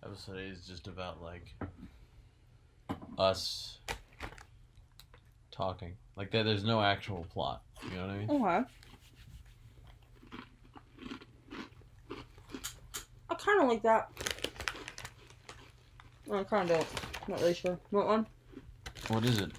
episode 8 is just about, like, us talking. Like, there's no actual plot. You know what I mean? Okay. I kind of like that. I kind of don't. Not really sure. What one? What is it?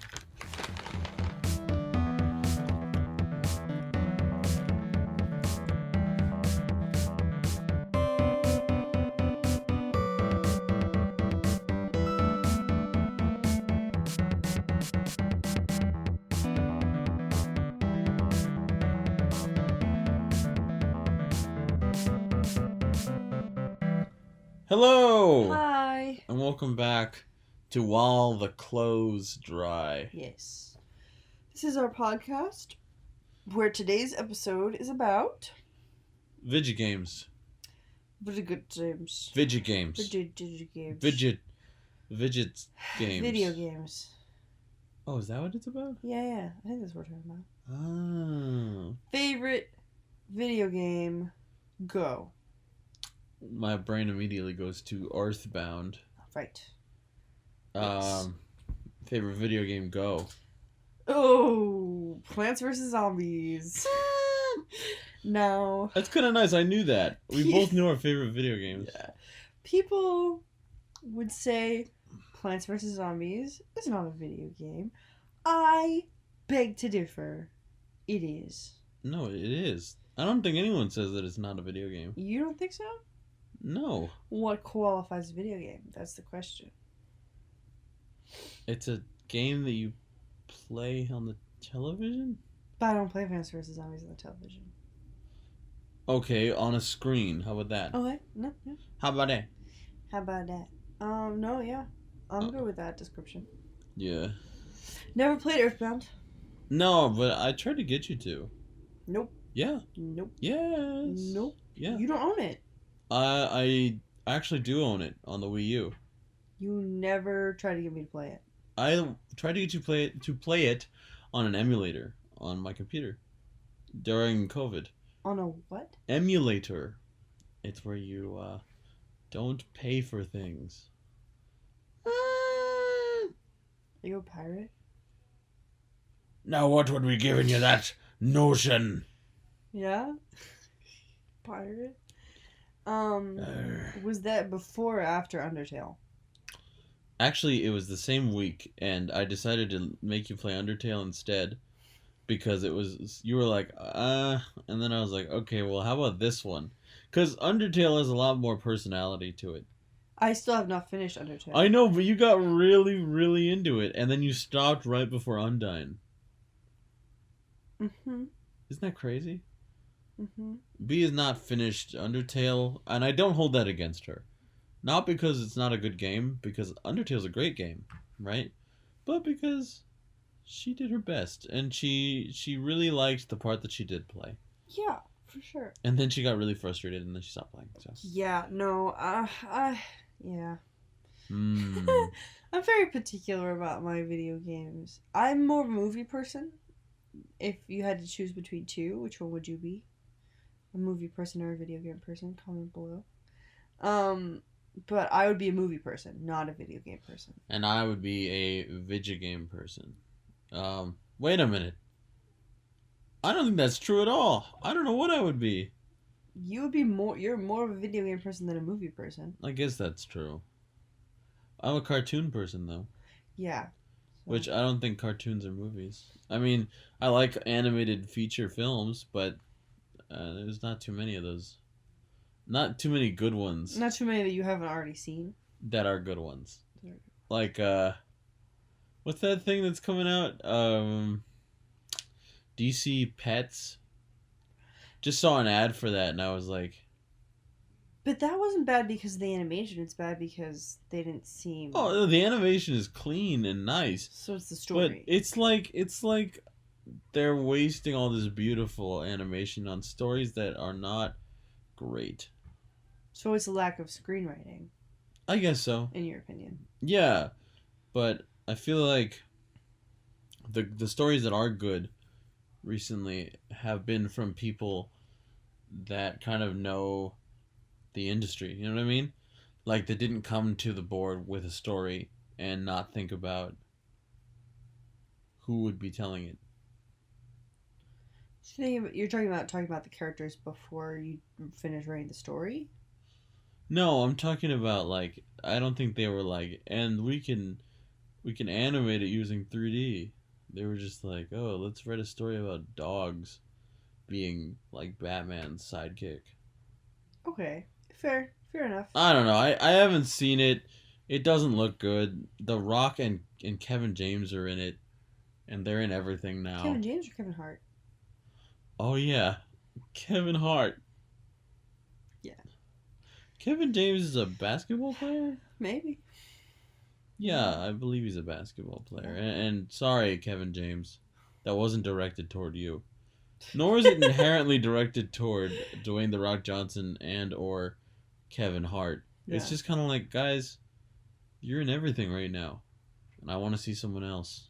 Hello! Hi. And welcome back to While the Clothes Dry. Yes. This is our podcast where today's episode is about Vidget games. video games. Vidget games. Vidget games. Vidget games. Video games. Oh, is that what it's about? Yeah. I think that's what we're talking about. Oh. Favorite video game? Go. My brain immediately goes to Earthbound. Right. Favorite video game? Go. Oh, Plants vs. Zombies. No. That's kind of nice. I knew that. We both knew our favorite video games. Yeah. People would say Plants vs. Zombies is not a video game. I beg to differ. It is. No, it is. I don't think anyone says that it's not a video game. You don't think so? No. What qualifies a video game? That's the question. It's a game that you play on the television? But I don't play Plants vs. Zombies on the television. Okay, on a screen. How about that? Okay, no. How about that? How about that? No, yeah. I'm good with that description. Yeah. Never played Earthbound. No, but I tried to get you to. Nope. Yeah. Nope. Yes. Nope. Yeah. You don't own it. I actually do own it on the Wii U. You never tried to get me to play it. I tried to get you to play it on an emulator on my computer during COVID. On a what? Emulator. It's where you don't pay for things. Are you a pirate? Now what would be giving you that notion? Yeah? Pirate? Was that before or after Undertale? Actually, it was the same week, and I decided to make you play Undertale instead because it was you were like, and then I was like, okay, well, how about this one? Because Undertale has a lot more personality to it. I still have not finished Undertale. I know, but you got really, really into it, and then you stopped right before Undyne. Mm-hmm. Isn't that crazy? Mm-hmm. B is not finished Undertale, and I don't hold that against her. Not because it's not a good game, because Undertale's a great game, right? But because she did her best, and she really liked the part that she did play. Yeah, for sure. And then she got really frustrated, and then she stopped playing. So. Yeah, no, yeah. Mm. I'm very particular about my video games. I'm more of a movie person. If you had to choose between two, which one would you be? A movie person or a video game person? Comment below. But I would be a movie person, not a video game person. And I would be a video game person. Wait a minute. I don't think that's true at all. I don't know what I would be. You're more of a video game person than a movie person. I guess that's true. I'm a cartoon person, though. Yeah. So. Which I don't think cartoons are movies. I mean, I like animated feature films, but there's not too many of those. Not too many good ones. Not too many that you haven't already seen. That are good ones. Like, what's that thing that's coming out? DC Pets. Just saw an ad for that, and I was like... But that wasn't bad because of the animation. It's bad because they didn't seem... Oh, the animation is clean and nice. So it's the story. But it's like they're wasting all this beautiful animation on stories that are not great. So it's a lack of screenwriting. I guess so. In your opinion. Yeah. But I feel like the stories that are good recently have been from people that kind of know the industry. You know what I mean? Like they didn't come to the board with a story and not think about who would be telling it. So you're talking about the characters before you finish writing the story. No, I'm talking about like I don't think they were like, and we can animate it using 3D. They were just like, oh, let's write a story about dogs being like Batman's sidekick. Okay, fair enough. I don't know. I haven't seen it. It doesn't look good. The Rock and Kevin James are in it, and they're in everything now. Kevin James or Kevin Hart? Oh yeah, Kevin Hart. Yeah. Kevin James is a basketball player? Maybe. Yeah, I believe he's a basketball player. And sorry, Kevin James, that wasn't directed toward you. Nor is it inherently directed toward Dwayne the Rock Johnson and or Kevin Hart. It's Yeah. just kind of like, guys, you're in everything right now, and I want to see someone else.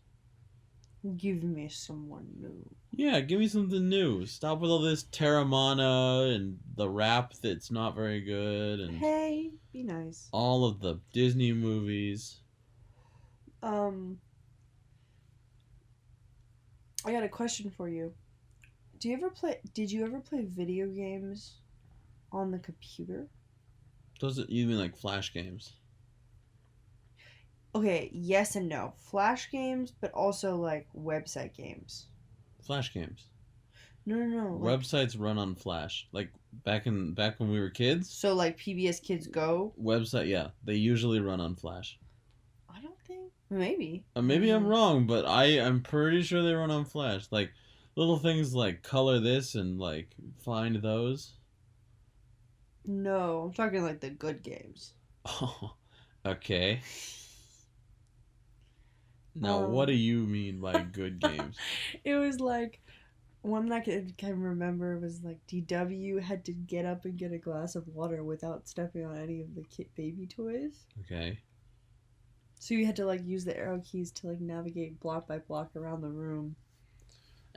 Give me someone new. Yeah, give me something new. Stop with all this Terramana and the rap that's not very good and Hey, be nice. all of the Disney movies. I got a question for you. Did you ever play video games on the computer? You mean like Flash games? Okay, yes and no. Flash games, but also like website games. Flash games. No. Websites run on Flash. Like back when we were kids. So like PBS Kids Go. Website, yeah, they usually run on Flash. I don't think. Maybe. Maybe I'm wrong, but I'm pretty sure they run on Flash. Like little things like color this and like find those. No, I'm talking like the good games. Oh, okay. Now, what do you mean by good games? It was like one that I can remember was like DW had to get up and get a glass of water without stepping on any of the baby toys. Okay. So you had to like use the arrow keys to like navigate block by block around the room.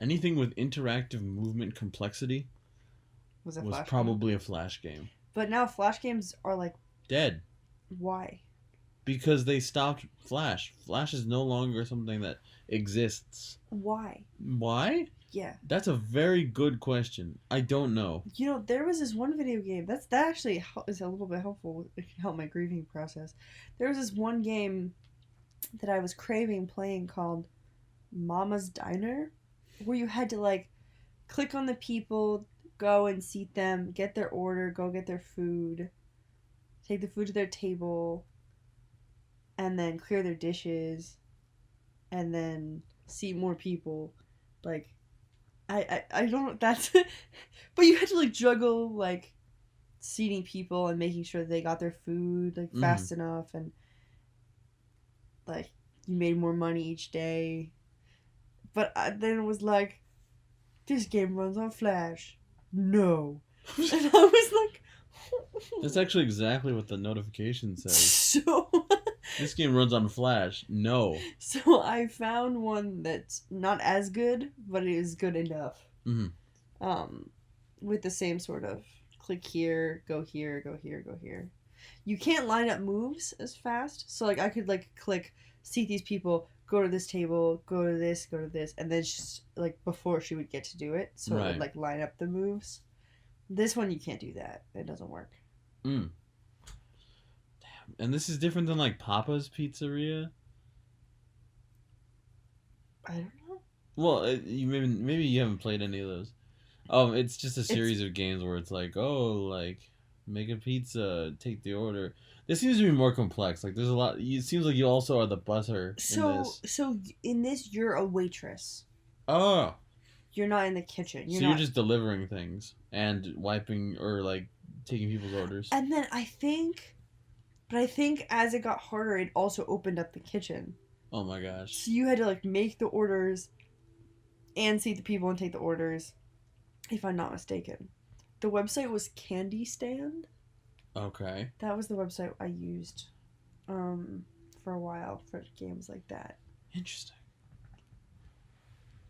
Anything with interactive movement complexity Was probably a Flash game. But now Flash games are like dead. Why? Because they stopped Flash. Flash is no longer something that exists. Why? Why? Yeah. That's a very good question. I don't know. You know, there was this one video game that actually is a little bit helpful. It can help my grieving process. There was this one game that I was craving playing called Mama's Diner, where you had to like click on the people, go and seat them, get their order, go get their food, take the food to their table, and then clear their dishes, and then seat more people. Like, I don't, that's, but you had to like juggle like seating people and making sure they got their food like fast enough, and like you made more money each day. But then it was like, this game runs on Flash. No. And I was like, that's actually exactly what the notification says. So this game runs on Flash. No. So I found one that's not as good, but it is good enough. With the same sort of click here, go here, go here, go here. You can't line up moves as fast, so like I could like click, seat these people, go to this table, go to this, and then just like before she would get to do it, so it would like line up the moves. This one you can't do that. It doesn't work. Damn. And this is different than like Papa's Pizzeria? I don't know. Well, you maybe you haven't played any of those. It's just a series of games where it's like, oh, like make a pizza, take the order. This seems to be more complex. Like there's a lot. It seems like you also are the busser in this. So in this, you're a waitress. Oh. You're not in the kitchen. You're just delivering things and wiping or like taking people's orders. And then I think as it got harder, it also opened up the kitchen. Oh my gosh. So you had to like make the orders and seat the people and take the orders, if I'm not mistaken. The website was Candy Stand. Okay. That was the website I used for a while for games like that. Interesting.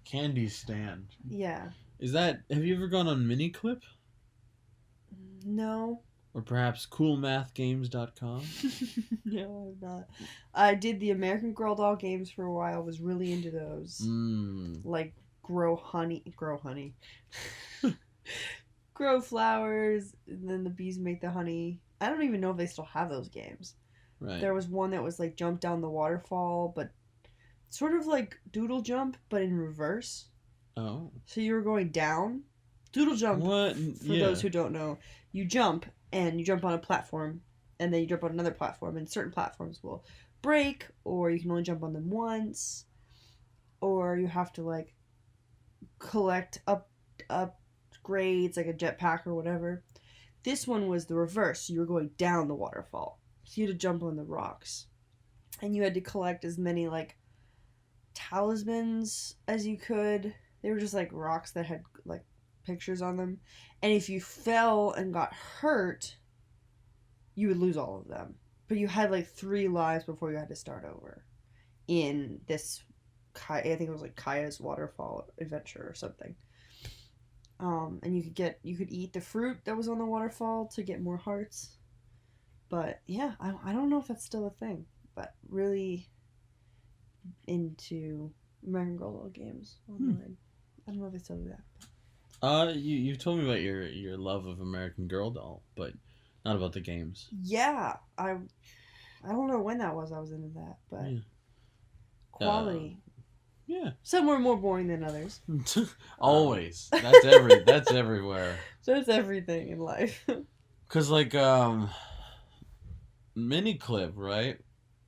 Candy Stand. Yeah. Have you ever gone on Miniclip? No. Or perhaps coolmathgames.com? No, I'm not. I did the American Girl doll games for a while. Was really into those. Like grow honey, grow flowers, and then the bees make the honey. I don't even know if they still have those games. Right. There was one that was like jump down the waterfall, but sort of like Doodle Jump, but in reverse. Oh. So you were going down. Doodle Jump, What? for those who don't know, you jump, and you jump on a platform, and then you jump on another platform, and certain platforms will break, or you can only jump on them once, or you have to, like, collect upgrades, like a jetpack or whatever. This one was the reverse. You were going down the waterfall. So you had to jump on the rocks. And you had to collect as many, like, talismans as you could. They were just, like, rocks that had, like, pictures on them. And if you fell and got hurt, you would lose all of them. But you had, like, 3 lives before you had to start over. In this, I think it was, like, Kaya's Waterfall Adventure or something. And you could eat the fruit that was on the waterfall to get more hearts. But yeah, I don't know if that's still a thing, but really into American Girl doll games online. I don't know if they still do that. You told me about your love of American Girl doll, but not about the games. Yeah, I don't know when that was. I was into that, but quality. Yeah. Some were more boring than others. Always. That's everywhere. That's everything in life. 'Cause like Miniclip, right?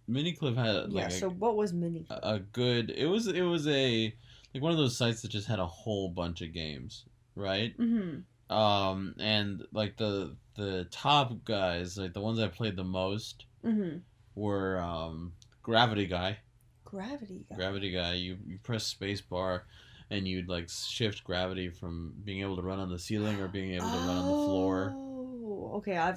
Miniclip had like so what was Miniclip? a good. It was a like one of those sites that just had a whole bunch of games, right? Mm-hmm. And like the top guys, like the ones I played the most, were Gravity Guy. Gravity Guy. You press space bar, and you'd like shift gravity from being able to run on the ceiling or being able to run on the floor. Oh, okay. I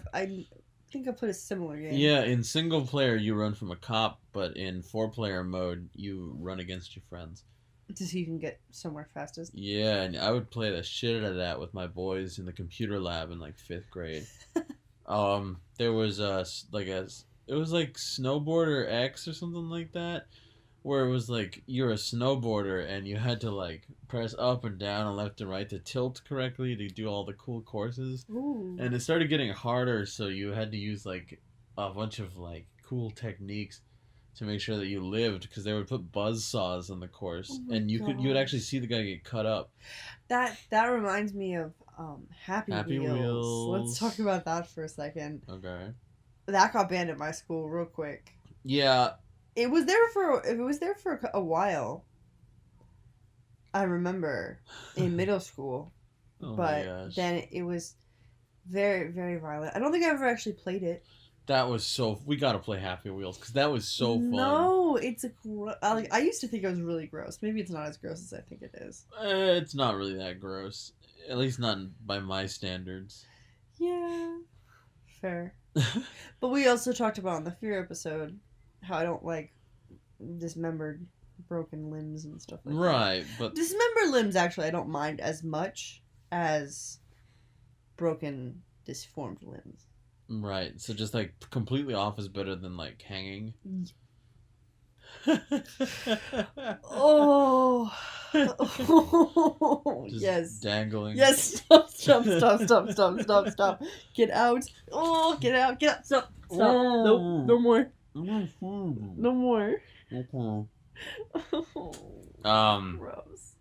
think I put a similar game. Yeah, in single player you run from a cop, but in 4-player mode you run against your friends. Just so you can get somewhere fastest. Yeah, and I would play the shit out of that with my boys in the computer lab in like 5th grade. There was it was like Snowboarder X or something like that, where it was like you're a snowboarder and you had to like press up and down and left and right to tilt correctly to do all the cool courses. Ooh. And it started getting harder, so you had to use like a bunch of like cool techniques to make sure that you lived, because they would put buzz saws on the course, and you would actually see the guy get cut up. That reminds me of Happy Wheels. Let's talk about that for a second. Okay. That got banned at my school real quick. Yeah. It was there for a while. I remember in middle school, but then it was very, very violent. I don't think I ever actually played it. That was we gotta play Happy Wheels, because that was so fun. No, it's I used to think it was really gross. Maybe it's not as gross as I think it is. It's not really that gross, at least not by my standards. Yeah, fair. But we also talked about on the Fear episode how I don't like dismembered, broken limbs and stuff like that. Right, but dismembered limbs actually I don't mind as much as broken, disformed limbs. Right, so just like completely off is better than like hanging. Oh. Just yes. Dangling. Yes. Stop. Get out. Oh, get out. Stop. Oh. No more. No more. Gross.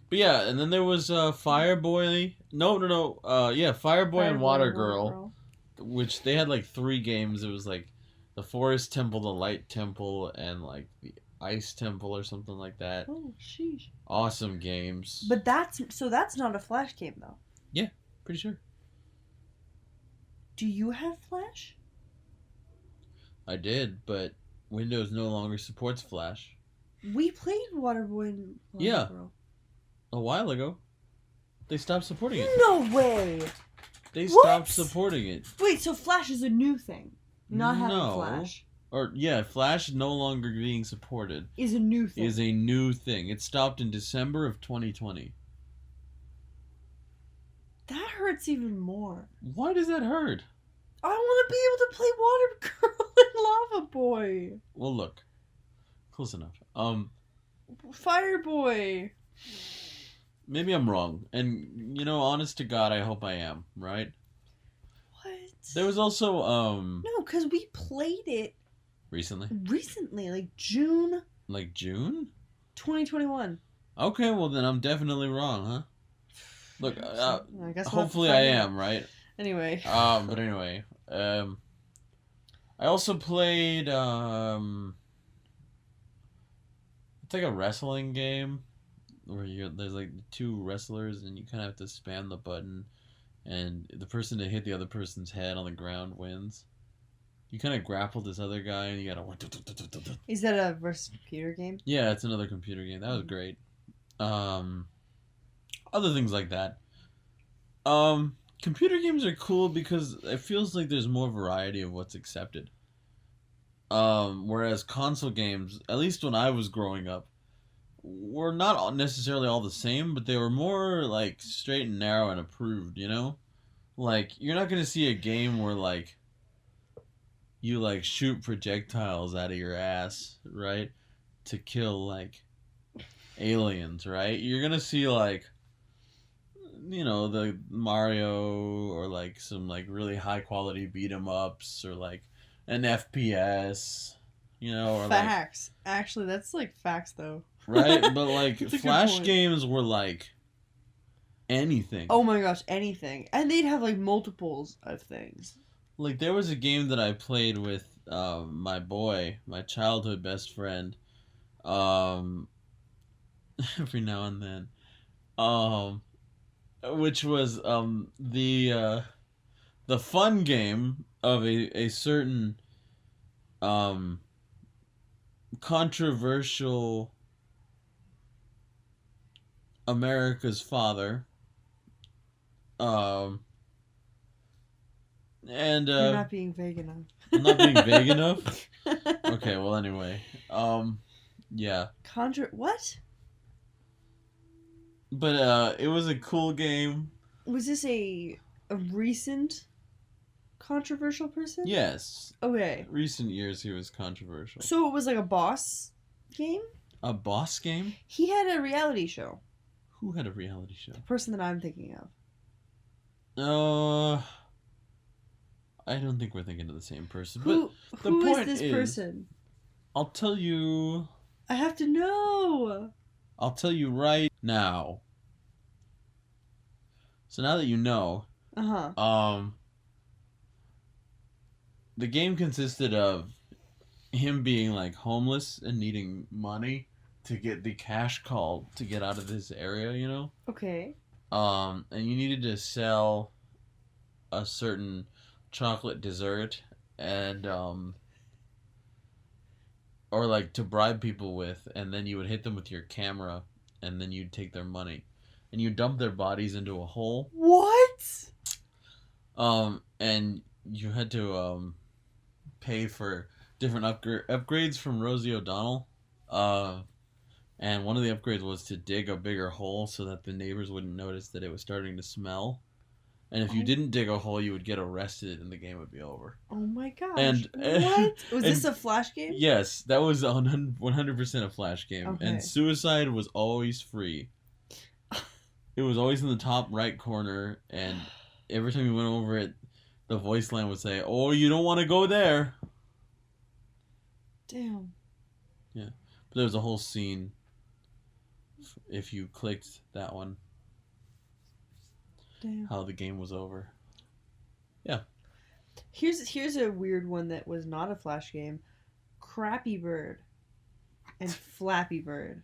But yeah, and then there was Fireboy. Fireboy and Water Girl. Which they had like 3 games. It was like the Forest Temple, the Light Temple, and like the Ice Temple or something like that. Oh, sheesh. Awesome games. But that's not a Flash game though. Yeah, pretty sure. Do you have Flash? I did, but Windows no longer supports Flash. We played Waterboy and Water Girl. A while ago. They stopped supporting it. No way! They stopped supporting it. Wait, so Flash is a new thing? Not having Flash? Or, yeah, Flash no longer being supported. Is a new thing. Is a new thing. It stopped in December of 2020. That hurts even more. Why does that hurt? I want to be able to play Water Girl and Lava Boy. Well, look, close enough. Fire Boy. Maybe I'm wrong, and honest to God, I hope I am. Right? What? There was also No, because we played it recently, like June like June. 2021. Okay, well then I'm definitely wrong, huh? Look, I guess we'll have to hopefully I find out. am right. Anyway. But anyway, I also played it's like a wrestling game where there's like two wrestlers and you kind of have to spam the button, and the person that hit the other person's head on the ground wins. You kind of grapple this other guy and you gotta. Is that a versus computer game? Yeah, it's another computer game. That was great. Other things like that. Computer games are cool because it feels like there's more variety of what's accepted. Whereas console games, at least when I was growing up, were not necessarily all the same, but they were more like straight and narrow and approved, Like, you're not gonna see a game where like you like shoot projectiles out of your ass, right? To kill like aliens, right? You're gonna see like the Mario or like some like really high quality beat 'em ups or like an FPS, or facts. Actually, that's like facts though. right? But like Flash point. games were like anything. Oh my gosh, anything. And they'd have like multiples of things. Like there was a game that I played with my boy, my childhood best friend, every now and then. Which was the fun game of a certain controversial America's father. And You're not being vague enough. I'm not being vague enough. Okay, well anyway, yeah. What? But it was a cool game. Was this a recent controversial person? Yes. Okay. Recent years he was controversial. So it was like a boss game? A boss game? He had a reality show. Who had a reality show? The person that I'm thinking of. I don't think we're thinking of the same person. Who but the point is this person? I'll tell you. I have to know. I'll tell you right now. So now that you know, the game consisted of him being like homeless and needing money to get the cash call to get out of this area, Okay. And you needed to sell a certain chocolate dessert and or like to bribe people with, and then you would hit them with your camera and then you'd take their money and you dump their bodies into a hole. What? And you had to pay for different upgrades from Rosie O'Donnell. And one of the upgrades was to dig a bigger hole so that the neighbors wouldn't notice that it was starting to smell. And if you didn't dig a hole, you would get arrested and the game would be over. Oh my gosh. And what? Was this a Flash game? Yes, that was 100% a Flash game. Okay. And suicide was always free. It was always in the top right corner, and every time you went over it, the voice line would say, "Oh, you don't want to go there." Damn. Yeah. But there was a whole scene if you clicked that one. Damn. How the game was over. Yeah. Here's a weird one that was not a Flash game. Crappy Bird and Flappy Bird.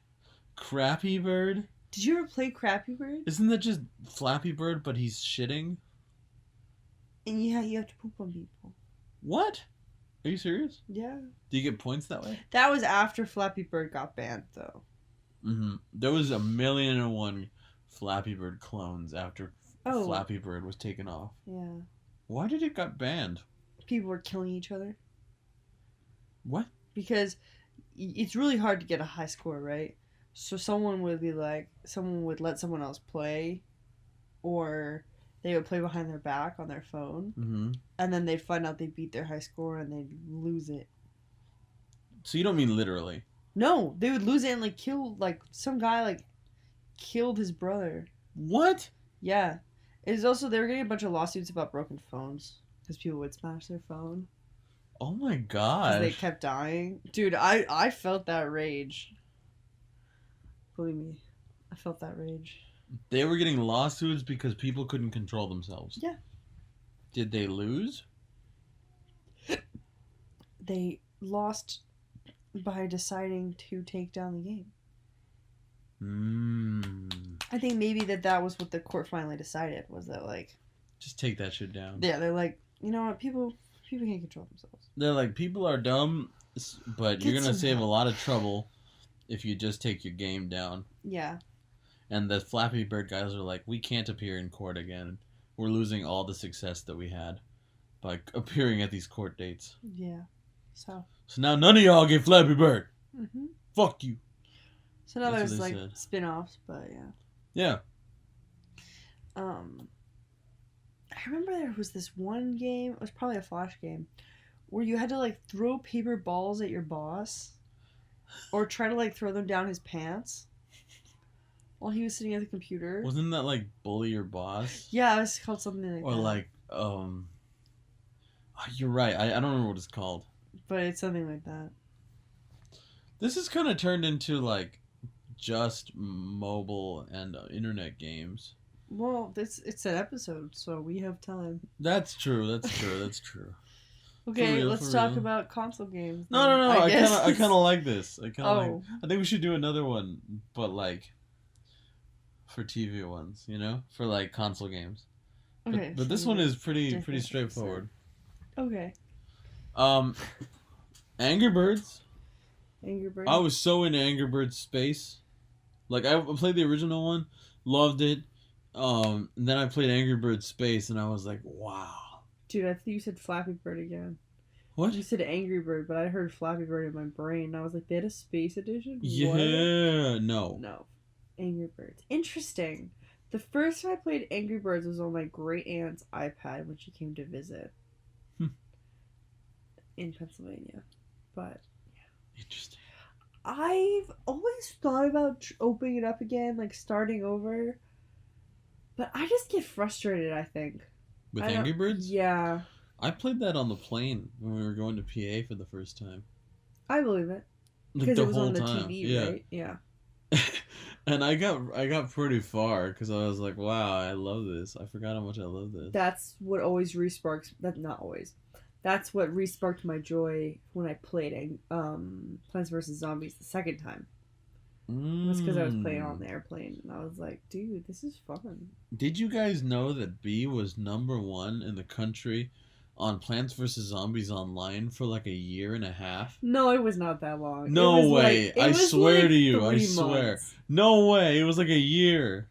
Crappy Bird? Did you ever play Crappy Bird? Isn't that just Flappy Bird, but he's shitting? And you have to poop on people. What? Are you serious? Yeah. Do you get points that way? That was after Flappy Bird got banned, though. Mm-hmm. There was 1,000,001 Flappy Bird clones after Flappy Bird was taken off. Yeah. Why did it got banned? People were killing each other. What? Because it's really hard to get a high score, right? So someone would let someone else play, or they would play behind their back on their phone, and then they'd find out they beat their high score and they'd lose it. So you don't mean literally? No, they would lose it and like kill like some guy like killed his brother. What? Yeah, it was also they were getting a bunch of lawsuits about broken phones because people would smash their phone. Oh my Because gosh. they kept dying. Dude, I felt that rage. Believe me, I felt that rage. They were getting lawsuits because people couldn't control themselves. Yeah. Did they lose? They lost by deciding to take down the game. I think maybe that was what the court finally decided, was that like... Just take that shit down. Yeah, they're like, you know what, people can't control themselves. They're like, people are dumb, but you're going to save a lot of trouble if you just take your game down. Yeah. And the Flappy Bird guys are like, we can't appear in court again. We're losing all the success that we had by appearing at these court dates. Yeah. So now none of y'all get Flappy Bird. Mm-hmm. Fuck you. So now there's like spin-offs, but yeah. Yeah. I remember there was this one game, it was probably a Flash game, where you had to like throw paper balls at your boss or try to like throw them down his pants while he was sitting at the computer. Wasn't that like Bully Your Boss? Yeah, it was called something like that. Or like, you're right. I don't remember what it's called. But it's something like that. This has kind of turned into like just mobile and internet games. Well, it's an episode, so we have time. That's true. That's true. Okay, let's talk about console games. No. I kind of like this. I think we should do another one, but like for TV ones, you know, for like console games. Okay. But this one is pretty straightforward. Okay. Angry Birds. Angry Birds. I was so into Angry Birds Space. Like I played the original one, loved it. And then I played Angry Birds Space, and I was like, wow. Dude, I think you said Flappy Bird again. What? You said Angry Bird, but I heard Flappy Bird in my brain. And I was like, they had a space edition? Yeah, what? No. Angry Birds. Interesting. The first time I played Angry Birds was on my great aunt's iPad when she came to visit. In Pennsylvania. But, yeah. Interesting. I've always thought about opening it up again, like starting over. But I just get frustrated, I think. With Angry Birds? Yeah. I played that on the plane when we were going to PA for the first time. I believe it. Because it was on the TV, right? Yeah. And I got pretty far because I was like, wow, I love this. I forgot how much I love this. That's what always resparks... Not always. That's what resparked my joy when I played Plants vs. Zombies the second time. It was because I was playing on the airplane, and I was like, dude, this is fun. Did you guys know that B was #1 in the country on Plants vs. Zombies Online for like a year and a half? No, it was not that long. No way. I swear to you. I swear. No way. It was like a year.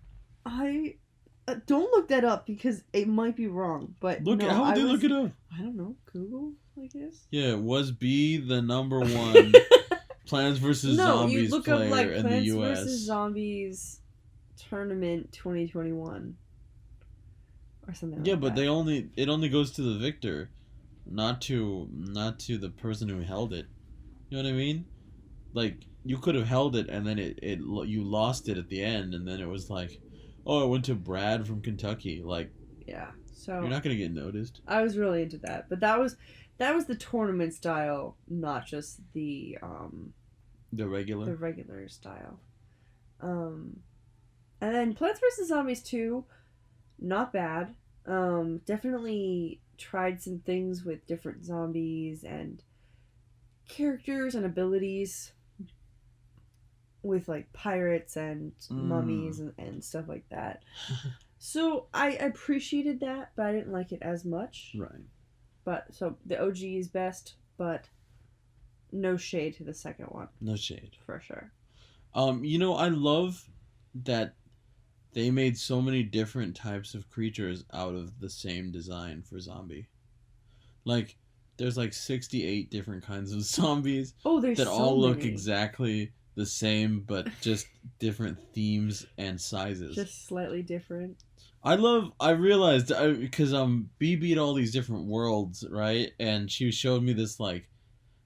Don't look that up because it might be wrong. But how would they look it up? I don't know. Google, I guess. Yeah, was B the #1 Plants vs. Zombies you look player up, like, in the US? Plants vs. Zombies Tournament 2021 or something. Yeah, like but that. it only goes to the victor, not to the person who held it. You know what I mean? Like you could have held it and then you lost it at the end, and then it was like, oh, it went to Brad from Kentucky. Like, yeah, so you're not gonna get noticed. I was really into that, but that was the tournament style, not just the regular style. And then Plants vs. Zombies 2, not bad. Definitely tried some things with different zombies and characters and abilities with like pirates and mummies and stuff like that. So I appreciated that, but I didn't like it as much. Right. But so the OG is best, but no shade to the second one. No shade. For sure. I love that they made so many different types of creatures out of the same design for zombie. Like, there's like 68 different kinds of zombies. Oh, there's that so all look many. exactly the same, but just different themes and sizes. Just slightly different. I realized because B beat all these different worlds, right? And she showed me this like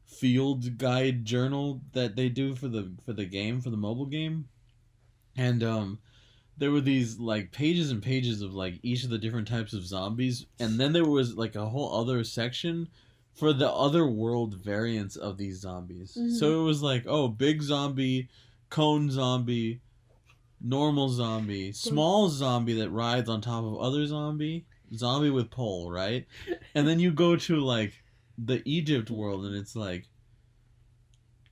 field guide journal that they do for the game, for the mobile game. And there were these like pages and pages of like each of the different types of zombies, and then there was like a whole other section for the other world variants of these zombies. Mhm. So it was like, oh, big zombie, cone zombie, normal zombie, small zombie that rides on top of other zombie, zombie with pole, right? And then you go to like the Egypt world and it's like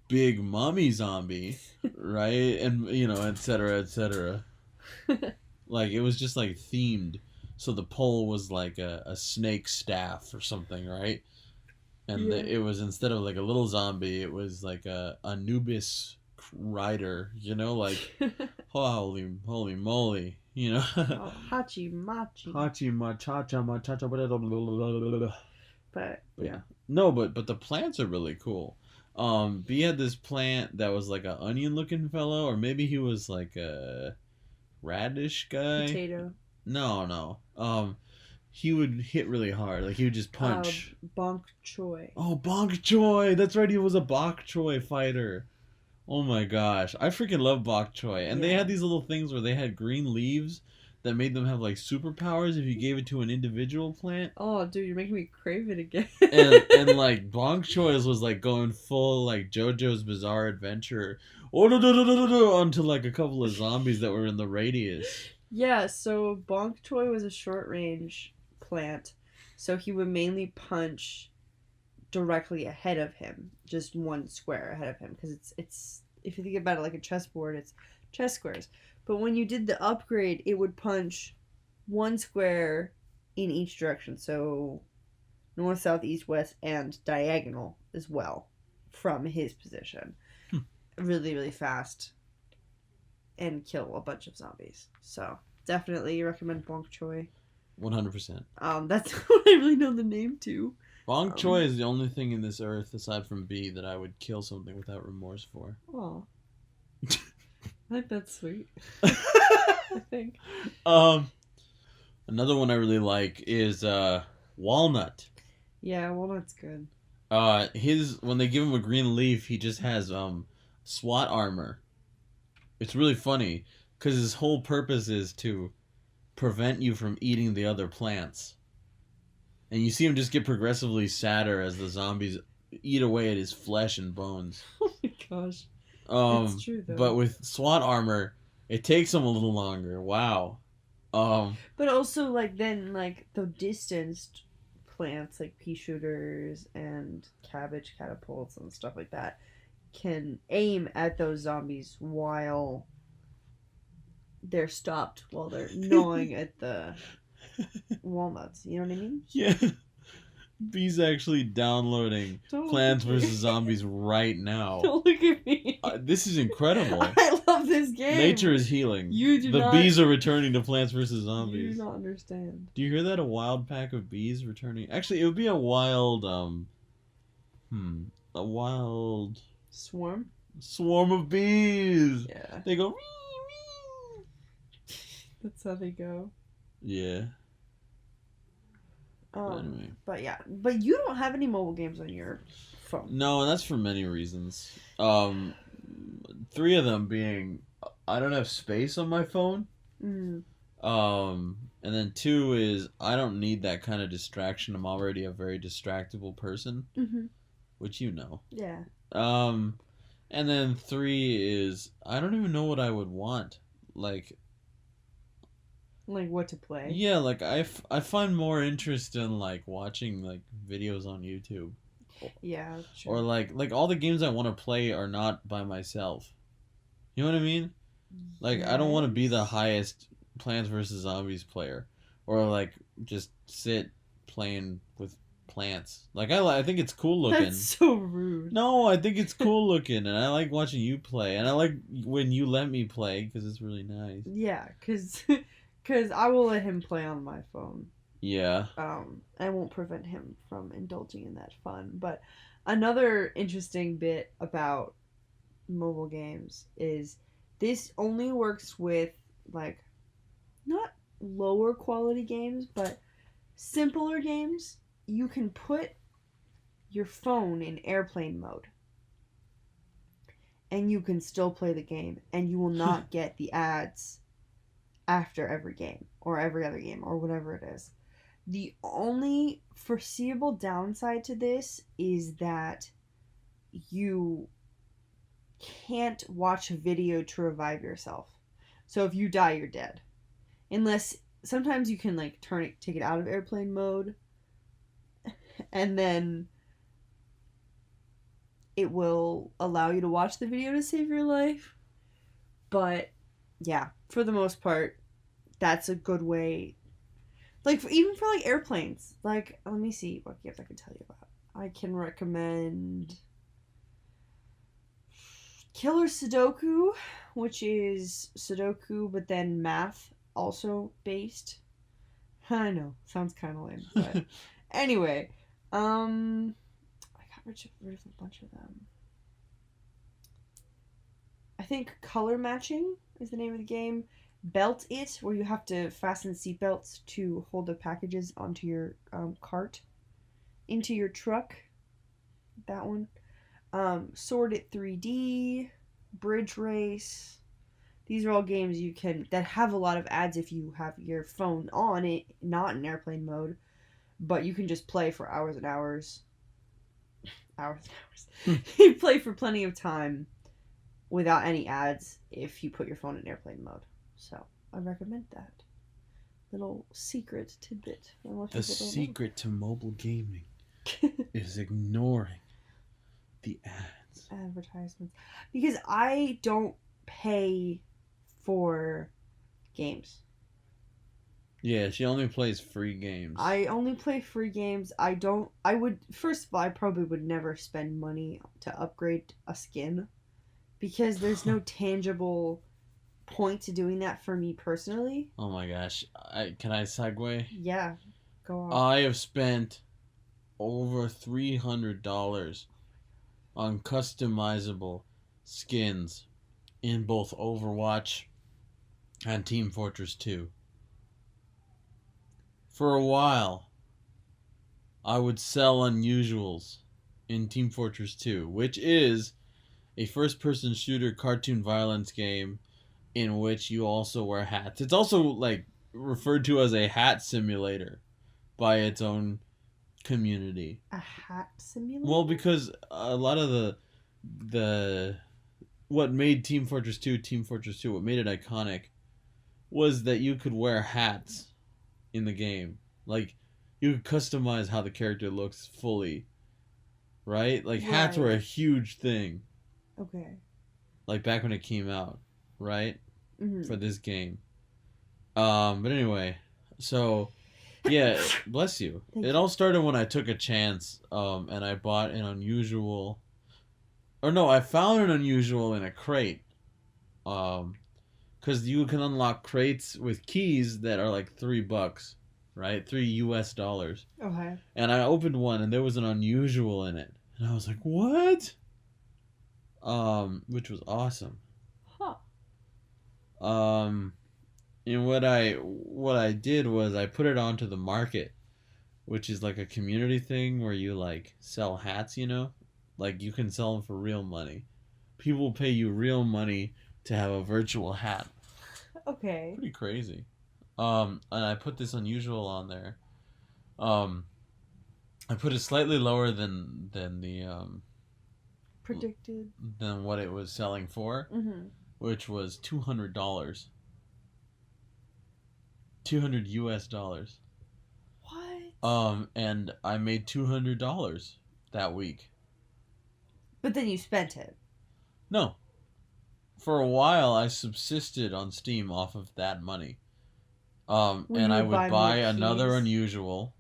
big mummy zombie, right? And you know, etc., etc. Like it was just like themed. So the pole was like a snake staff or something, right? And Yeah. it was, instead of like a little zombie, it was like a Anubis rider, you know, like holy moly, you know. Oh, hachi machi. Hachi machacha machacha. But Yeah. No, but the plants are really cool. B had this plant that was like an onion looking fellow, or maybe he was like a radish guy. potato. No. He would hit really hard. Like he would just punch. Bonk choy. Oh, Bok Choy. That's right. He was a Bok Choy fighter. Oh my gosh, I freaking love Bok Choy. And they Yeah. had these little things where they had green leaves that made them have like superpowers if you gave it to an individual plant. Oh, dude, you're making me crave it again. And like Bok Choy's was like going full like JoJo's Bizarre Adventure, onto like a couple of zombies that were in the radius. Yeah, so bonk choy was a short range plant, so he would mainly punch directly ahead of him, just one square ahead of him, because it's if you think about it like a chessboard, it's chess squares. But when you did the upgrade, it would punch one square in each direction, so north, south, east, west, and diagonal as well from his position. Really, really fast, and kill a bunch of zombies. So definitely recommend bonk choy. 100%. That's what I really know the name to. Bok Choy is the only thing in this earth aside from B that I would kill something without remorse for. Oh, I think that's sweet. I think. Another one I really like is Walnut. Yeah, walnut's good. When they give him a green leaf, he just has SWAT armor. It's really funny because his whole purpose is to prevent you from eating the other plants. And you see him just get progressively sadder as the zombies eat away at his flesh and bones. Oh my gosh. It's true though. But with SWAT armor, it takes him a little longer. Wow. But also like then like the distanced plants like pea shooters and cabbage catapults and stuff like that can aim at those zombies while they're stopped, while they're gnawing at the walnuts. You know what I mean? Yeah. B's actually downloading Plants vs. Zombies right now. Don't look at me. This is incredible. I love this game. Nature is healing. You do the not. bees are returning to Plants vs. You Zombies. do not understand. Do you hear that? A wild pack of bees returning. Actually, it would be a wild, a wild Swarm? swarm of bees. Yeah. They go. That's how they go. Yeah. Anyway. But yeah, but you don't have any mobile games on your phone. No, and that's for many reasons. 3 of them being I don't have space on my phone. Mm. And then 2 is I don't need that kind of distraction. I'm already a very distractible person, which you know. Yeah. And then 3 is I don't even know what I would want. Like what to play. Yeah, like I find more interest in like watching like videos on YouTube. Yeah, sure. Or like all the games I want to play are not by myself. You know what I mean? Like I don't want to be the highest Plants vs. Zombies player, or like just sit playing with plants. Like I think it's cool looking. That's so rude. No, I think it's cool looking, and I like watching you play, and I like when you let me play because it's really nice. Yeah, cause I will let him play on my phone. Yeah. I won't prevent him from indulging in that fun. But another interesting bit about mobile games is this only works with like not lower quality games, but simpler games. You can put your phone in airplane mode and you can still play the game and you will not get the ads after every game or every other game or whatever it is. The only foreseeable downside to this is that you can't watch a video to revive yourself. So if you die, you're dead. Unless sometimes you can like take it out of airplane mode and then it will allow you to watch the video to save your life. But yeah, for the most part, that's a good way. Like even for like airplanes. Like let me see what games I can tell you about. I can recommend Killer Sudoku, which is Sudoku but then math also based. I know, sounds kind of lame, but anyway, I got rid of a bunch of them. I think Color Matching is the name of the game. Belt It, where you have to fasten seatbelts to hold the packages onto your cart into your truck. That one. Sword It 3D, Bridge Race. These are all games that have a lot of ads if you have your phone on it, not in airplane mode, but you can just play for hours and hours. Hours and hours. You play for plenty of time without any ads if you put your phone in airplane mode. So I recommend that. Little secret tidbit. The secret to mobile gaming is ignoring the ads. Advertisements. Because I don't pay for games. Yeah, she only plays free games. I only play free games. First of all, I probably would never spend money to upgrade a skin because there's no tangible point to doing that for me personally. Oh my gosh. Can I segue? Yeah, go on. I have spent over $300 on customizable skins in both Overwatch and Team Fortress 2. For a while, I would sell unusuals in Team Fortress 2, which is a first-person shooter cartoon violence game in which you also wear hats. It's also like referred to as a hat simulator by its own community. A hat simulator? Well, because a lot of the what made Team Fortress 2 Team Fortress 2, what made it iconic was that you could wear hats in the game. Like you could customize how the character looks fully. Right? Like hats were a huge thing. Okay. Like back when it came out, right? Mm-hmm. For this game. But anyway, so yeah, bless you. It all started when I took a chance, and I bought an unusual, or no, I found an unusual in a crate, because you can unlock crates with keys that are like $3, right? $3. Okay. And I opened one, and there was an unusual in it, and I was like, what? Which was awesome. Huh. And what I did was I put it onto the market, which is like a community thing where you like sell hats, you know? Like you can sell them for real money. People pay you real money to have a virtual hat. Okay. Pretty crazy. And I put this unusual on there. I put it slightly lower than the predicted than what it was selling for, which was $200. $200 US. What? And I made $200 that week. But then you spent it. No. For a while, I subsisted on Steam off of that money. And I would buy another unusual.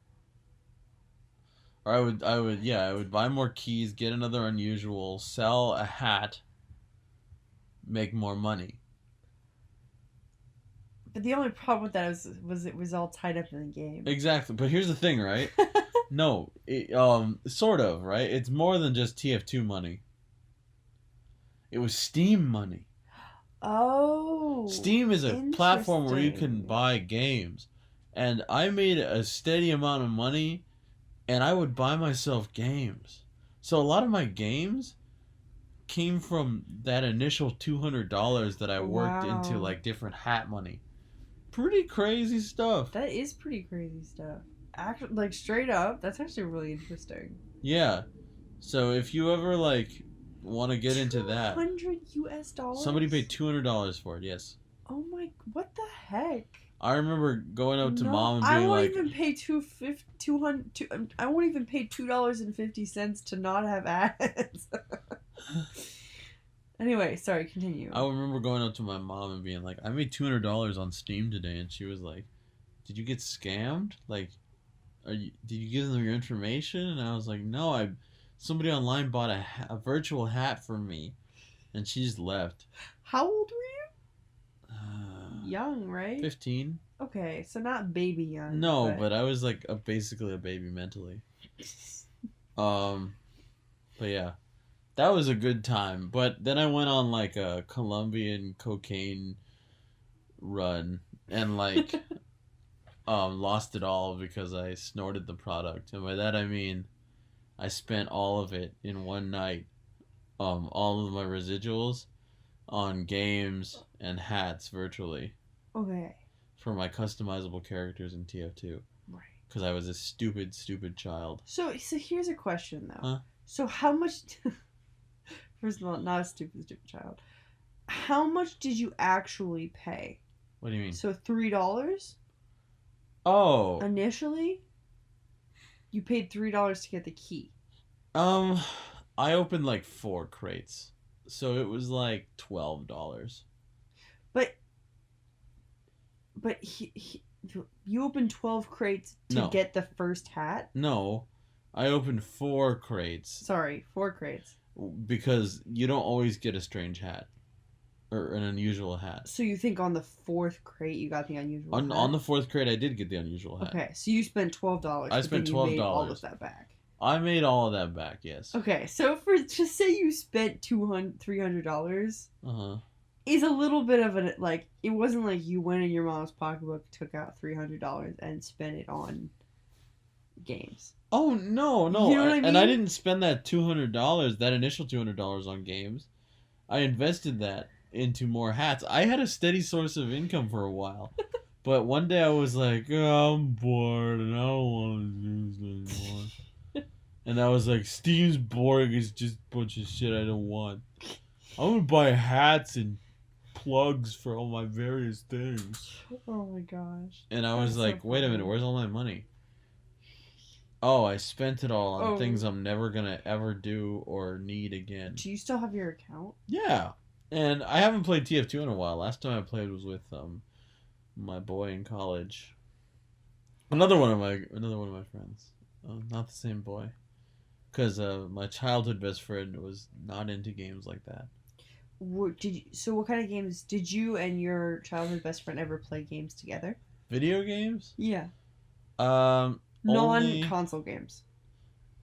Or I would buy more keys, get another unusual, sell a hat, make more money. But the only problem with that was it was all tied up in the game. Exactly. But here's the thing, right? No, sort of, right? It's more than just TF2 money. It was Steam money. Oh. Steam is a platform where you can Interesting. buy games. And I made a steady amount of money and I would buy myself games. So a lot of my games came from that initial $200 that I worked into Wow. like different hat money. Pretty crazy stuff. That is pretty crazy stuff. Actually, like straight up, that's actually really interesting. Yeah. So if you ever like want to get into that, $200 US? somebody paid $200 for it. Yes. Oh my, what the heck? I remember going up to No, mom and I being won't like, even pay 200. I won't even pay $2.50 to not have ads. Anyway, sorry, continue. I remember going up to my mom and being like, I made $200 on Steam today, and she was like, "Did you get scammed? Like, did you give them your information?" And I was like, "No, somebody online bought a virtual hat for me," and she just left. How old were you? Young, right? 15. Okay, so not baby young. No, but I was like basically a baby mentally. But yeah, that was a good time. But then I went on like a Colombian cocaine run and like lost it all because I snorted the product. And by that I mean I spent all of it in one night. All of my residuals on games and hats virtually Okay. for my customizable characters in TF2 Right. because I was a stupid child. So here's a question though. Huh? So how much? First of all, not a stupid child. How much did you actually pay? What do you mean? So $3 Oh, initially. You paid $3 to get the key. I opened like 4 crates, so it was like $12. But you opened 12 crates to No. get the first hat. No, I opened 4 crates Sorry, 4 crates. because you don't always get a strange hat or an unusual hat. So you think on the 4th crate you got the unusual hat? On the 4th crate, I did get the unusual hat. Okay, so you spent $12. I spent but then you made all $12. of that back. I made all of that back. Yes. Okay, so for just say you spent $300, Uh-huh. is a little bit of a like. It wasn't like you went in your mom's pocketbook, took out $300, and spent it on games. Oh no. You know what I And I mean? didn't spend that $200, that initial $200 on games. I invested that into more hats. I had a steady source of income for a while. But one day I was like, oh, I'm bored and I don't want to do this anymore. And I was like, Steam's boring. It's just a bunch of shit I don't want. I'm going to buy hats and plugs for all my various things. Oh my gosh. And I was That's so like, wait a funny. minute, where's all my money? Oh, I spent it all on Oh. things I'm never going to ever do or need again. Do you still have your account? Yeah. And I haven't played TF2 in a while. Last time I played was with my boy in college. Another one of my friends. Not the same boy. Because my childhood best friend was not into games like that. So what kind of games did you and your childhood best friend ever play games together? Video games? Yeah. Only Non-console games.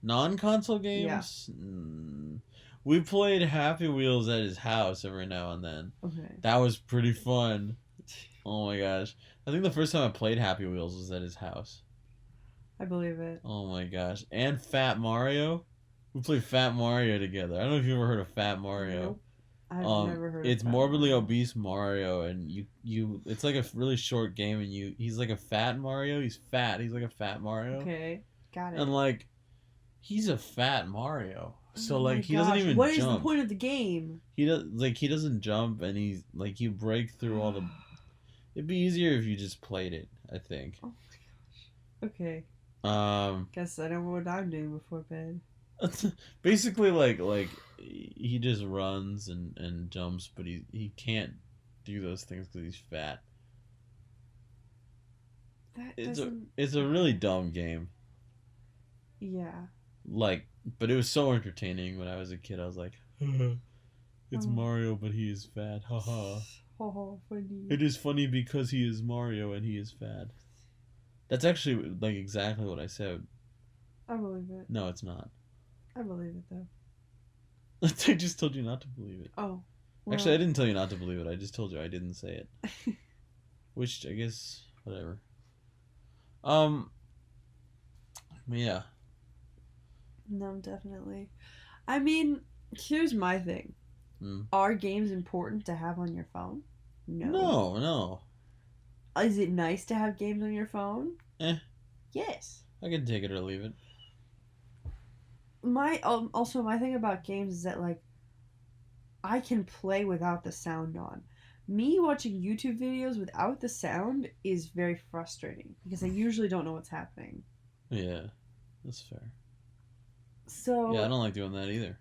non-console games? Yeah. We played Happy Wheels at his house every now and then. Okay. That was pretty fun. Oh my gosh. I think the first time I played Happy Wheels was at his house. I believe it. Oh my gosh. And Fat Mario. We played Fat Mario together. I don't know if you ever heard of Fat Mario. Nope. I've never heard of It's Fat Morbidly Mario. Obese Mario, and you it's like a really short game, and he's like a fat Mario. He's fat. He's like a fat Mario. Okay, got it. And like he's a fat Mario. So Oh my like he doesn't gosh, even what jump. is the point of the game? He doesn't jump, and he's like you break through all the. It'd be easier if you just played it, I think. Oh my gosh. Okay. Guess I know what I'm doing before bed. Basically like he just runs and jumps, but he can't do those things because he's fat. It's a really dumb game. Yeah. Like, but it was so entertaining when I was a kid. I was like, it's Mario, but he is fat. Haha. Oh, funny. It is funny because he is Mario and he is fat. That's actually like exactly what I said. I believe it. No, it's not. I believe it I just told you not to believe it. Oh. Actually, I didn't tell you not to believe it. I just told you I didn't say it. Which, I guess, whatever. Yeah. No, definitely. I mean, here's my thing. Mm. Are games important to have on your phone? No. No. Is it nice to have games on your phone? Yes. I can take it or leave it. My thing about games is that like I can play without the sound on. Me watching YouTube videos without the sound is very frustrating because I usually don't know what's happening. Yeah, that's fair. So yeah, I don't like doing that either.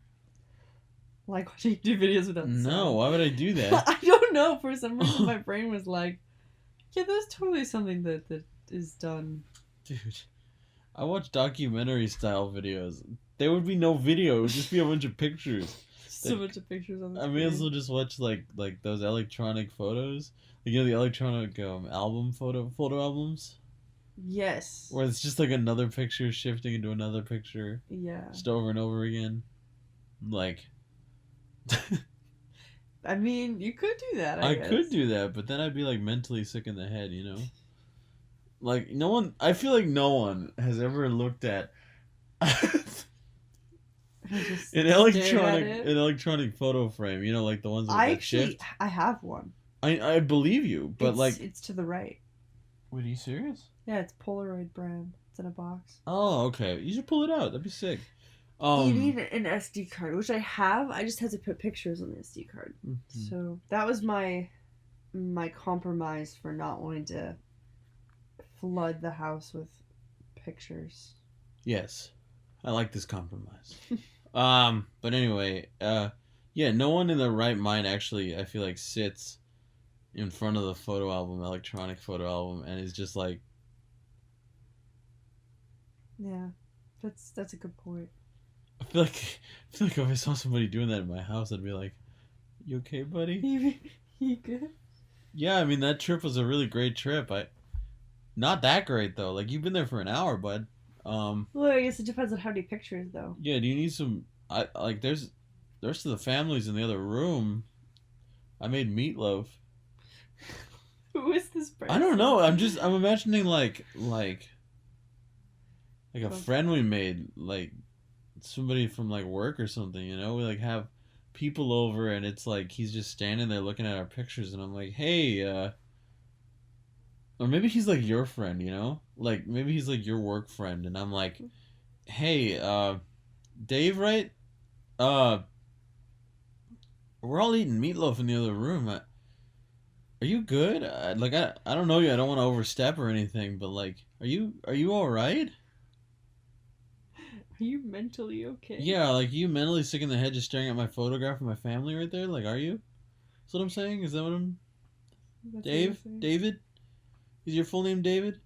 Like watching YouTube videos without the sound. No, why would I do that? I don't know. For some reason, my brain was like, "Yeah, that's totally something that is done." Dude, I watch documentary style videos. There would be no video. It would just be a bunch of pictures. So much of pictures on the screen. I may as well just watch like those electronic photos. Like, you know, the electronic album photo albums. Yes. Where it's just like another picture shifting into another picture. Yeah. Just over and over again. Like. I mean, you could do that. I guess. could do that, but then I'd be like mentally sick in the head, you know. Like no one. I feel like no one has ever looked at. an electronic photo frame, you know, like the ones with that shift. I have one. I believe you, but it's to the right. Wait, are you serious? Yeah, it's Polaroid brand. It's in a box. Oh, okay. You should pull it out. That'd be sick. You need an SD card, which I have. I just had to put pictures on the SD card. Mm-hmm. So that was my compromise for not wanting to flood the house with pictures. Yes, I like this compromise. But anyway, yeah, no one in their right mind actually, I feel like, sits in front of the electronic photo album, and is just like. Yeah, that's a good point. I feel like if I saw somebody doing that in my house, I'd be like, "You okay, buddy? You good?" Yeah, I mean that trip was a really great trip. Not that great though. Like, you've been there for an hour, bud. Well, I guess it depends on how many pictures, though. Yeah, do you need some? There's the rest of the family's in the other room. I made meatloaf. Who is this person? I don't know. I'm imagining like a friend we made, like somebody from like work or something. You know, we like have people over, and it's like he's just standing there looking at our pictures, and I'm like, hey, or maybe he's like your friend, you know, like maybe he's like your work friend, and I'm like, hey, Dave, right? We're all eating meatloaf in the other room. Are you good? I don't know you. I don't want to overstep or anything, but like, are you all right? Are you mentally okay? Yeah, like, you mentally sick in the head just staring at my photograph of my family right there? Like, are you? That's what I'm saying? Is that what I'm... Dave? David? Is your full name David?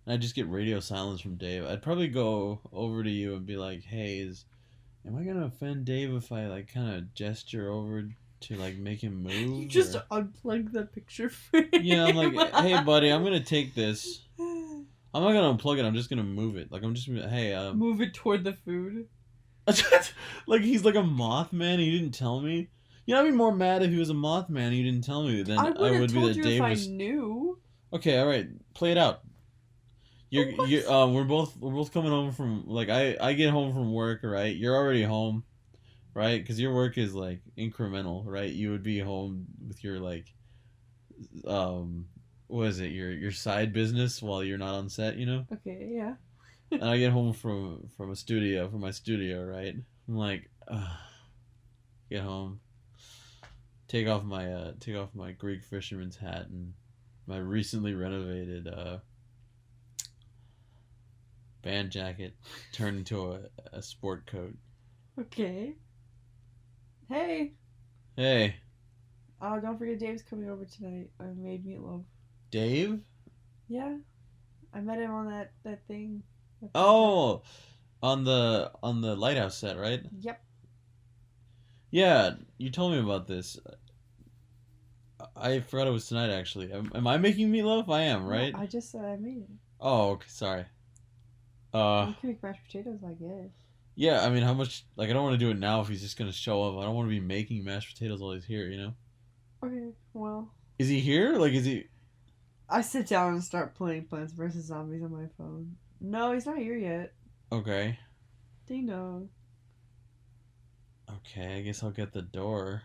And I just get radio silence from Dave. I'd probably go over to you and be like, hey, am I gonna offend Dave if I like kind of gesture over to like make him move? You just unplug the picture frame. Yeah, I'm like, hey buddy, I'm gonna take this. I'm not gonna unplug it. I'm just gonna move it. Like, I'm just gonna, hey, move it toward the food. Like he's like a Mothman. He didn't tell me. You know, I'd be more mad if he was a Mothman and you didn't tell me. Then I would be that Dave was. I knew. Okay, all right, play it out. We're both coming home from, like, I get home from work, right? You're already home, right? Because your work is like incremental, right? You would be home with your like, what is it? Your side business while you're not on set, you know? Okay, yeah. And I get home from my studio, right? I'm like, get home, take off my Greek fisherman's hat and my recently renovated band jacket, turned into a sport coat. Okay. Hey. Don't forget Dave's coming over tonight. I made meatloaf. Dave? Yeah. I met him on that thing. Oh, on the Lighthouse set, right? Yep. Yeah, you told me about this. I forgot it was tonight, actually. Am I making meatloaf? I am, right? No, I just said I made it. Oh, okay, sorry. You can make mashed potatoes, I guess. Yeah, I mean, how much? Like, I don't want to do it now if he's just gonna show up. I don't want to be making mashed potatoes while he's here. You know? Okay, well. Is he here? Like, is he? I sit down and start playing Plants vs. Zombies on my phone. No, he's not here yet. Okay. Ding dong. Okay, I guess I'll get the door.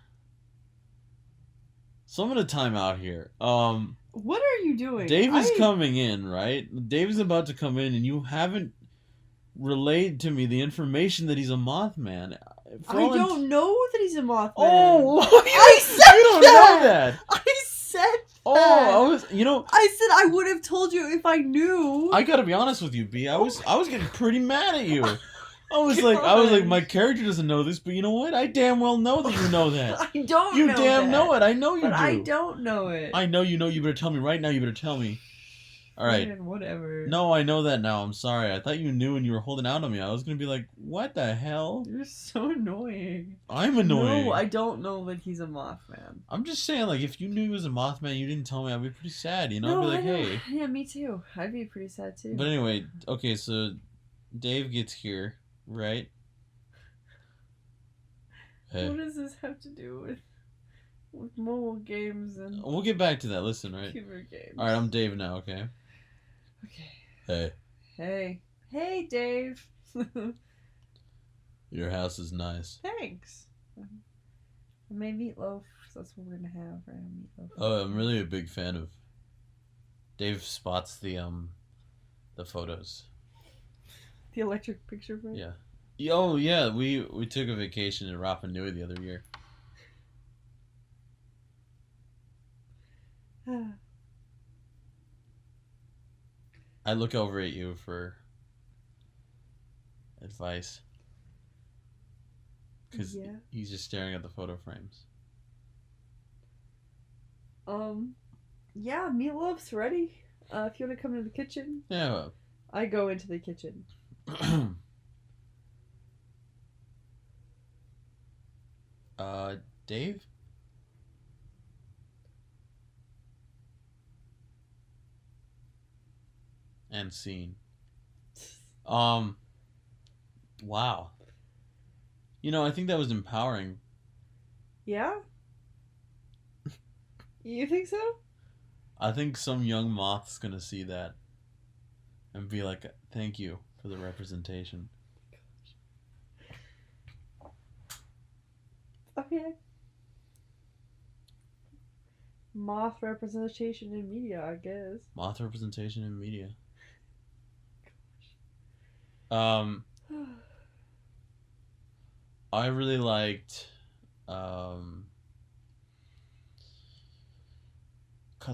So I'm gonna time out here. What are you doing? Dave is coming in, right? Dave is about to come in, and you haven't relayed to me the information that he's a Mothman. I don't know that he's a Mothman. Oh, I said you don't that! know that. I said that. Oh, I was, you know. I said I would have told you if I knew. I gotta be honest with you, B. I was getting pretty mad at you. I was like, my character doesn't know this, but you know what? I damn well know that you know that. I don't You know damn that. know it. I know you But do. I don't know it. I know you know. You better tell me right now. You better tell me. All right. Man, whatever. No, I know that now. I'm sorry. I thought you knew and you were holding out on me. I was gonna be like, what the hell? You're so annoying. I'm annoying. No, I don't know that he's a Mothman. I'm just saying, like, if you knew he was a Mothman, you didn't tell me, I'd be pretty sad, you know? No, I'd be like, I know. hey. Yeah, me too. I'd be pretty sad too. But anyway, okay, so Dave gets here, right? Hey. What does this have to do with mobile games and We'll get back to that. Listen, right? computer games? All right, I'm Dave now, okay? Okay. Hey. Hey. Hey, Dave. Your house is nice. Thanks. I made meatloaf, so that's what we're gonna have, right? Meatloaf. Oh, I'm really a big fan of... Dave spots the photos. The electric picture frame? Yeah. Oh, yeah, we took a vacation in Rapa Nui the other year. I look over at you for advice. Because Yeah. he's just staring at the photo frames. Yeah, meatloaf's ready. If you want to come to the kitchen, Yeah. I go into the kitchen. Dave? And scene. Wow. You know, I think that was empowering. Yeah? You think so? I think some young moth's gonna see that and be like, thank you for the representation. Okay. Moth representation in media, I guess. Moth representation in media. I really liked Cut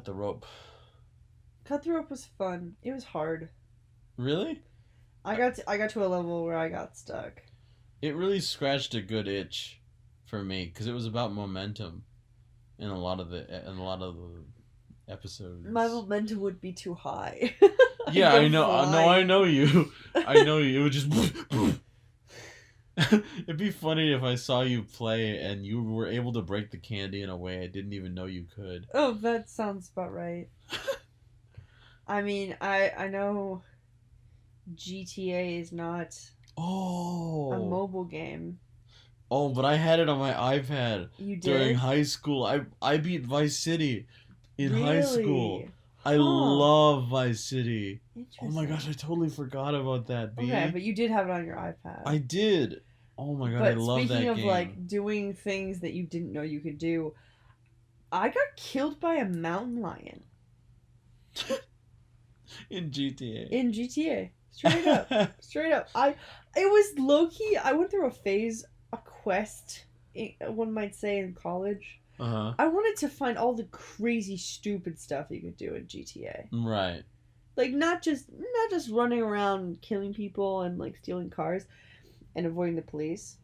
the Rope. Cut the Rope was fun. It was hard. Really? I got to a level where I got stuck. It really scratched a good itch for me because it was about momentum in a lot of the episodes. My momentum would be too high. Yeah, I know. No, I know you. I know you. It would just. It'd be funny if I saw you play and you were able to break the candy in a way I didn't even know you could. Oh, that sounds about right. I mean, I know GTA is not a mobile game. Oh, but I had it on my iPad. You did? During high school. I beat Vice City in high school. I Huh. love Vice City. Interesting. Oh my gosh, I totally forgot about that, B. Okay, but you did have it on your iPad. I did. Oh my god, but I love that game. speaking of like doing things that you didn't know you could do, I got killed by a mountain lion In GTA. in GTA. Straight up. Straight up. It was low key. I went through a phase, a quest, one might say, in college. Uh-huh. I wanted to find all the crazy, stupid stuff you could do in GTA. Right. Like not just running around killing people and like stealing cars and avoiding the police.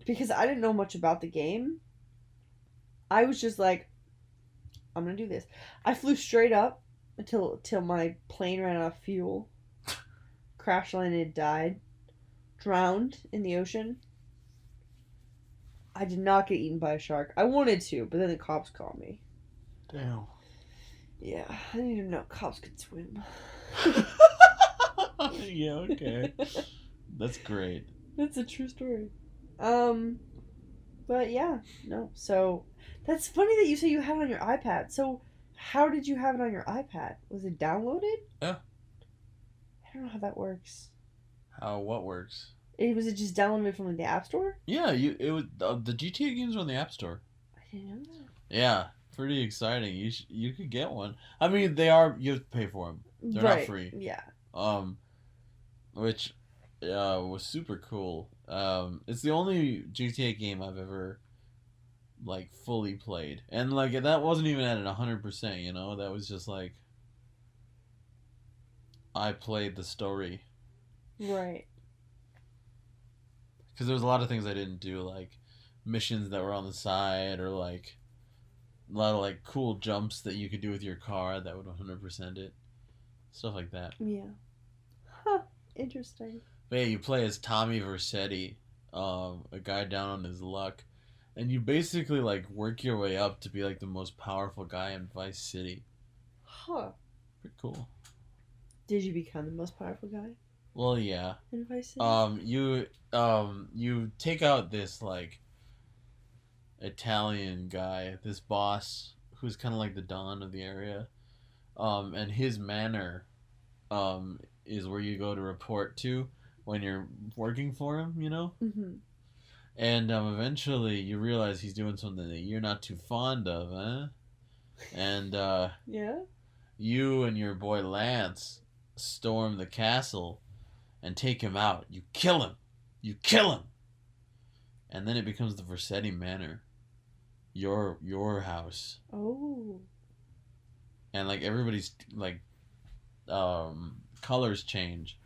Because I didn't know much about the game. I was just like, I'm gonna do this. I flew straight up until my plane ran out of fuel. Crash landed, died. Drowned in the ocean. I did not get eaten by a shark. I wanted to, but then the cops called me. Damn. Yeah, I didn't even know cops could swim. Yeah, okay. That's great. That's a true story. Um, but yeah, no. So that's funny that you say you had it on your iPad. So how did you have it on your iPad? Was it downloaded? Yeah. I don't know how that works. How what works? Was it just downloaded from the App Store? Yeah, it was the GTA games are on the App Store. I didn't know that. Yeah, pretty exciting. You could get one. I mean, they are you have to pay for them. They're not free. Yeah. Um, which was super cool. It's the only GTA game I've ever like fully played, and like that wasn't even at 100%. You know, that was just like I played the story Right. because there was a lot of things I didn't do, like missions that were on the side, or like a lot of like cool jumps that you could do with your car that would 100% it, stuff like that. Yeah. Huh. Interesting. But yeah, you play as Tommy Vercetti, a guy down on his luck, and you basically like work your way up to be like the most powerful guy in Vice City. Huh. Pretty cool. Did you become the most powerful guy Well, yeah. in Vice City? You take out this like Italian guy, this boss who's kind of like the Don of the area, and his manor, is where you go to report to when you're working for him, you know. Mm-hmm. And eventually you realize he's doing something that you're not too fond of, huh? And Yeah. you and your boy Lance storm the castle and take him out. You kill him. You kill him. And then it becomes the Vercetti Manor. Your house. Oh. And like everybody's like colors change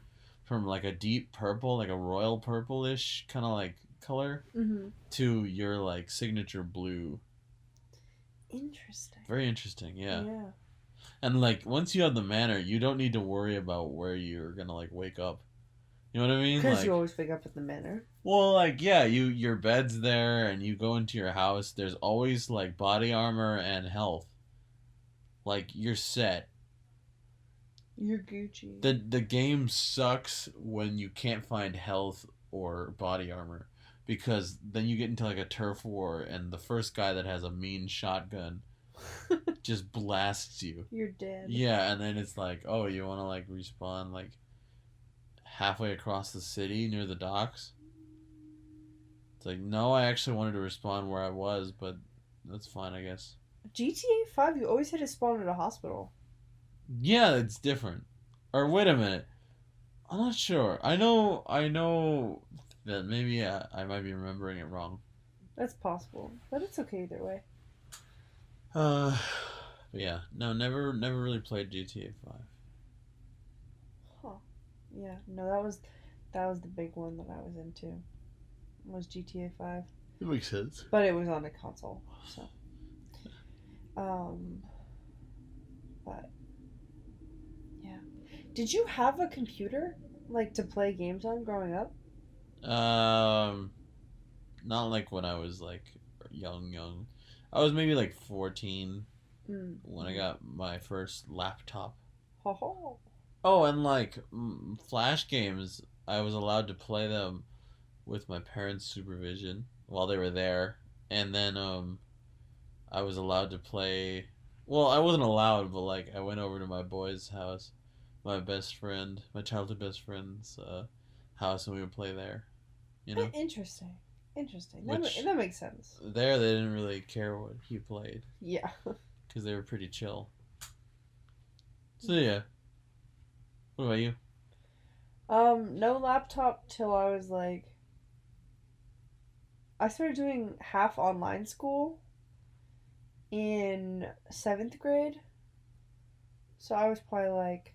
from like a deep purple, like a royal purplish kind of like color, Mm-hmm. to your like signature blue. Interesting. Very interesting, yeah. Yeah. And like once you have the manor, you don't need to worry about where you're gonna like wake up. You know what I mean? Because Like, you always wake up at the manor. well, like yeah, your bed's there, and you go into your house. There's always like body armor and health. Like you're set. You're Gucci. The game sucks when you can't find health or body armor, because then you get into like a turf war, and the first guy that has a mean shotgun just blasts you. You're dead. Yeah, and then it's like, oh, you want to like respawn like halfway across the city near the docks? It's like, no, I actually wanted to respawn where I was, but that's fine, I guess. GTA 5, you always had to spawn at a hospital. Yeah, it's different. Or wait a minute, I'm not sure. I know that maybe I might be remembering it wrong. That's possible, but it's okay either way. But yeah, no, never really played GTA 5. Huh. Yeah. No, that was the big one that I was into. Was GTA 5. It makes sense. But it was on a console, so. But yeah. Did you have a computer like to play games on growing up? Not like when I was like young. I was maybe like 14 when I got my first laptop. Ho ho. Oh, and like Flash games, I was allowed to play them with my parents' supervision while they were there, and then I was allowed to play. Well, I wasn't allowed, but like I went over to my boy's house, my best friend, my childhood best friend's house, and we would play there. You know, Interesting. Interesting. Which- That makes sense. there they didn't really care what he played Yeah. because they were pretty chill. So yeah, what about you? No laptop till I was like. I started doing half online school in 7th grade. So I was probably like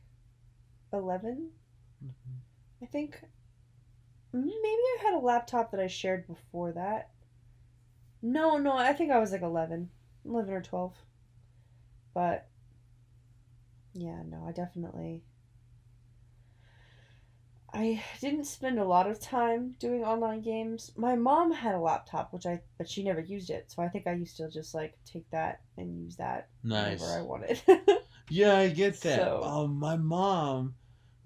11, I think. Maybe I had a laptop that I shared before that. No, I think I was like 11 or 12. But yeah, no, I didn't spend a lot of time doing online games. My mom had a laptop, but she never used it. So I think I used to just like take that and use that Nice. whenever I wanted. Yeah, I get that. So- My mom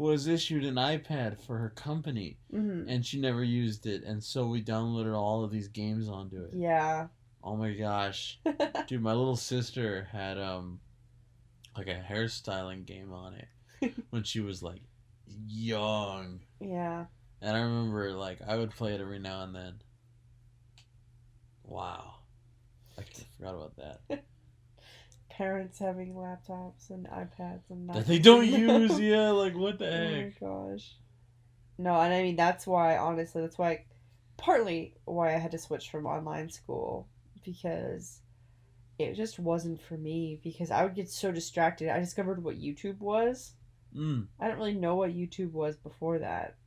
was issued an iPad for her company, and she never used it, and so we downloaded all of these games onto it. Yeah. Oh my gosh, dude! My little sister had like a hairstyling game on it when she was like young. Yeah. And I remember like I would play it every now and then. Wow, I forgot about that. Parents having laptops and iPads and not That they don't using them. use, yeah, like what the Oh heck? my gosh. No, and I mean that's why honestly partly why I had to switch from online school because it just wasn't for me because I would get so distracted. I discovered what YouTube was. I didn't really know what YouTube was before that.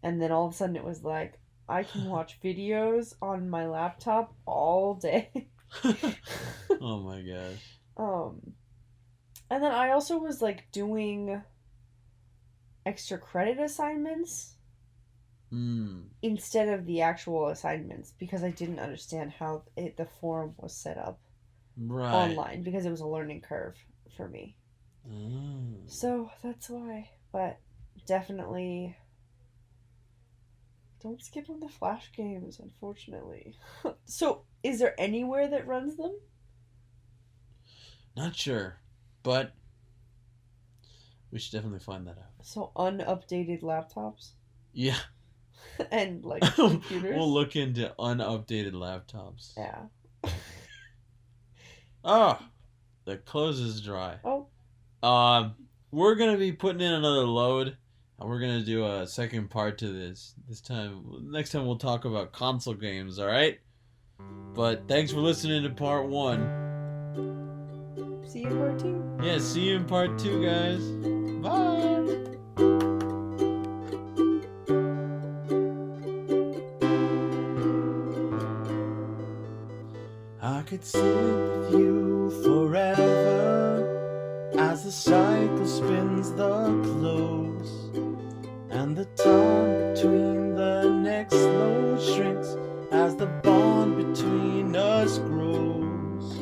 And then all of a sudden it was like I can watch videos on my laptop all day. Oh my gosh. And then I also was like doing extra credit assignments instead of the actual assignments because I didn't understand how the forum was set up online because it was a learning curve for me. So that's why. But definitely don't skip on the Flash games, unfortunately. So is there anywhere that runs them? Not sure, but we should definitely find that out. So unupdated laptops? Yeah. And like computers? We'll look into unupdated laptops. Yeah. The clothes is dry. Oh. We're gonna be putting in another load, and we're gonna do a second part to this. Next time we'll talk about console games. All right. But thanks for listening to part 1. See you in part 2. Yeah, see you in part 2, guys. Bye. I could sit with you forever as the cycle spins the close and the time between the next load shrinks as the bond between us grows.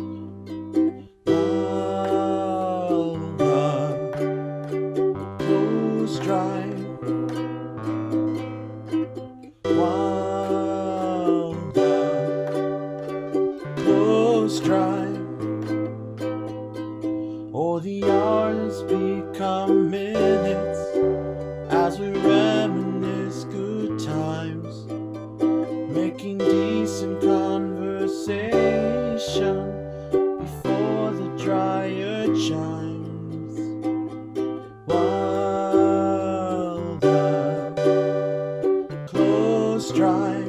While the clothes dry, while the clothes dry, or the hours become minutes as we reminisce good times, making decent conversation before the dryer chimes. While the clothes dry,